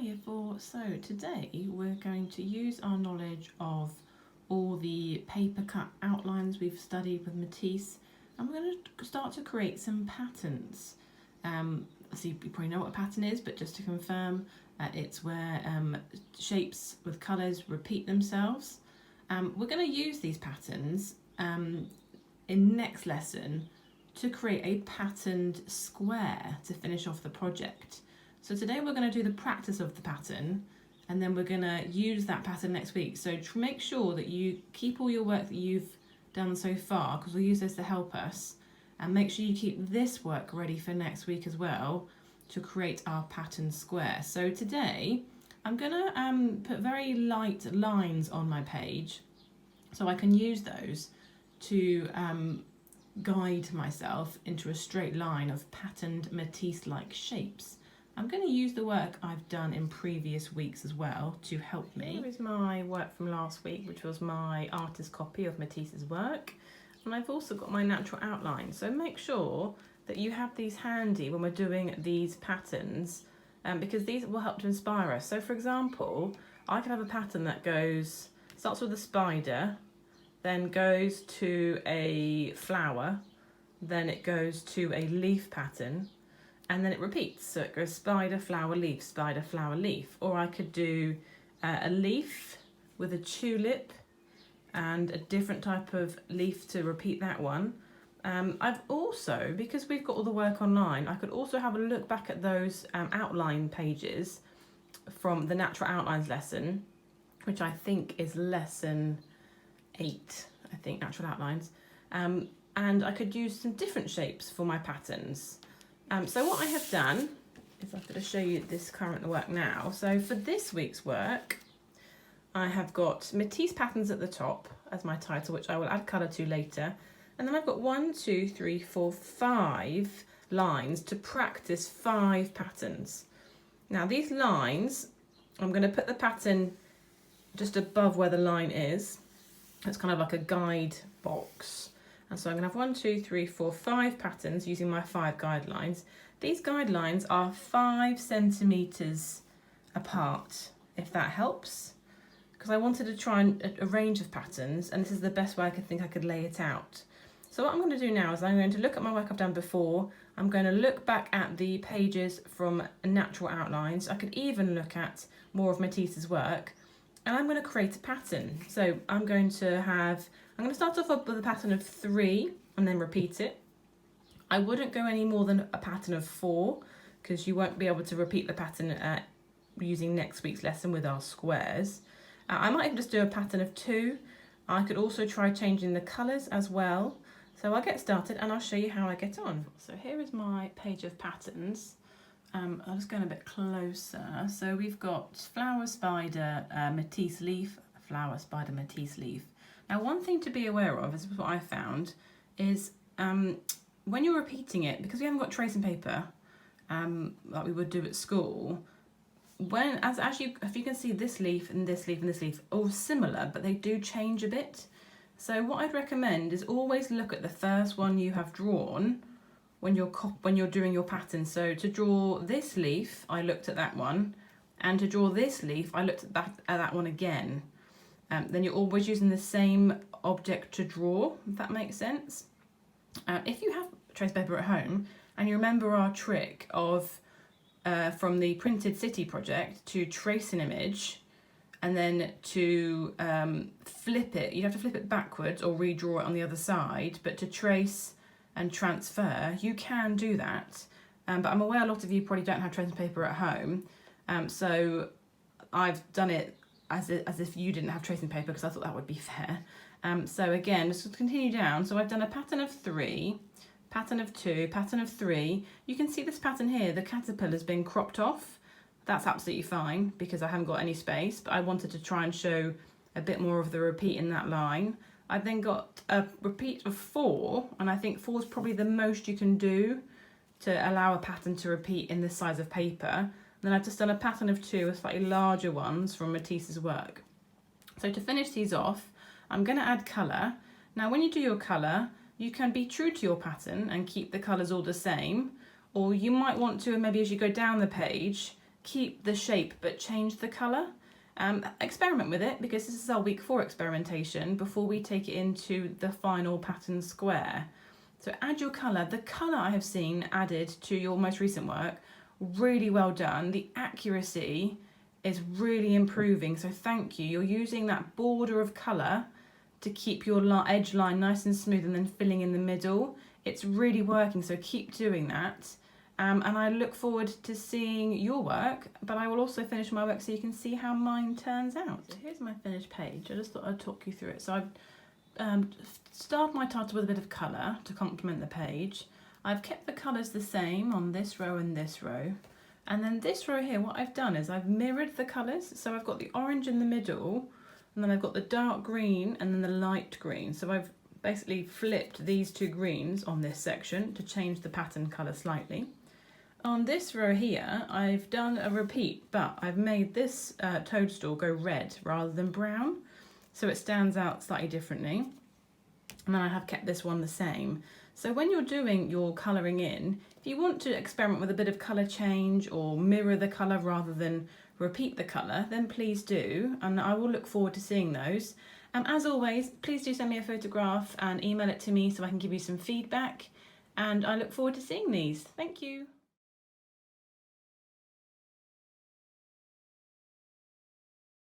Year 4. So today we're going to use our knowledge of all the paper cut outlines we've studied with Matisse, and we're going to start to create some patterns. So you probably know what a pattern is, but just to confirm, it's where shapes with colours repeat themselves. We're going to use these patterns in next lesson to create a patterned square to finish off the project. So today we're going to do the practice of the pattern, and then we're going to use that pattern next week. So make sure that you keep all your work that you've done so far, because we'll use this to help us, and make sure you keep this work ready for next week as well to create our pattern square. So today I'm going to put very light lines on my page so I can use those to guide myself into a straight line of patterned Matisse-like shapes. I'm going to use the work I've done in previous weeks as well to help me. Here is my work from last week, which was my artist copy of Matisse's work. And I've also got my natural outline. So make sure that you have these handy when we're doing these patterns, because these will help to inspire us. So for example, I could have a pattern that starts with a spider, then goes to a flower, then it goes to a leaf pattern, and then it repeats. So it goes spider, flower, leaf, spider, flower, leaf. Or I could do a leaf with a tulip and a different type of leaf to repeat that one. I've also, because we've got all the work online, I could also have a look back at those outline pages from the natural outlines lesson, which I think is lesson 8, I think, natural outlines. And I could use some different shapes for my patterns. So what I have done is I'm going to show you this current work now. So for this week's work, I have got Matisse patterns at the top as my title, which I will add colour to later. And then I've got 1, 2, 3, 4, 5 lines to practice 5 patterns. Now these lines, I'm going to put the pattern just above where the line is. It's kind of like a guide box. And so I'm going to have 1, 2, 3, 4, 5 patterns using my 5 guidelines. These guidelines are 5 centimetres apart, if that helps, because I wanted to try a range of patterns, and this is the best way I could think I could lay it out. So what I'm going to do now is I'm going to look at my work I've done before. I'm going to look back at the pages from natural outlines. I could even look at more of Matisse's work, and I'm going to create a pattern. So I'm going to start off with a pattern of 3 and then repeat it. I wouldn't go any more than a pattern of 4, because you won't be able to repeat the pattern using next week's lesson with our squares. I might even just do a pattern of 2. I could also try changing the colours as well. So I'll get started and I'll show you how I get on. So here is my page of patterns. I'll just go in a bit closer. So we've got flower, spider, Matisse leaf, flower, spider, Matisse leaf. Now one thing to be aware of, this is what I found, is when you're repeating it, because we haven't got tracing paper like we would do at school, if you can see this leaf and this leaf and this leaf all similar, but they do change a bit. So what I'd recommend is always look at the first one you have drawn when you're doing your pattern. So to draw this leaf, I looked at that one, and to draw this leaf, I looked at that one again. Then you're always using the same object to draw, if that makes sense. If you have trace paper at home and you remember our trick of from the Printed City project to trace an image and then to flip it, you'd have to flip it backwards or redraw it on the other side, but to trace and transfer, you can do that. But I'm aware a lot of you probably don't have tracing paper at home, so I've done it as if you didn't have tracing paper, because I thought that would be fair. So again, just continue down. So I've done a pattern of 3, pattern of 2, pattern of 3. You can see this pattern here, the caterpillar's been cropped off. That's absolutely fine because I haven't got any space, but I wanted to try and show a bit more of the repeat in that line. I've then got a repeat of 4, and I think 4 is probably the most you can do to allow a pattern to repeat in this size of paper. Then I've just done a pattern of 2 with slightly larger ones from Matisse's work. So to finish these off, I'm going to add colour. Now when you do your colour, you can be true to your pattern and keep the colours all the same, or you might want to, maybe as you go down the page, keep the shape but change the colour. Experiment with it, because this is our week 4 experimentation before we take it into the final pattern square. So add your colour. The colour I have seen added to your most recent work, really well done. The accuracy is really improving, so thank you. You're using that border of colour to keep your edge line nice and smooth and then filling in the middle. It's really working, so keep doing that. And I look forward to seeing your work, but I will also finish my work so you can see how mine turns out. So here's my finished page. I just thought I'd talk you through it. So I've started my title with a bit of colour to complement the page. I've kept the colours the same on this row and this row. And then this row here, what I've done is I've mirrored the colours. So I've got the orange in the middle, and then I've got the dark green and then the light green. So I've basically flipped these 2 greens on this section to change the pattern colour slightly. On this row here, I've done a repeat, but I've made this toadstool go red rather than brown, so it stands out slightly differently. And then I have kept this one the same. So when you're doing your colouring in, if you want to experiment with a bit of colour change or mirror the colour rather than repeat the colour, then please do, and I will look forward to seeing those. As always, please do send me a photograph and email it to me so I can give you some feedback, and I look forward to seeing these. Thank you.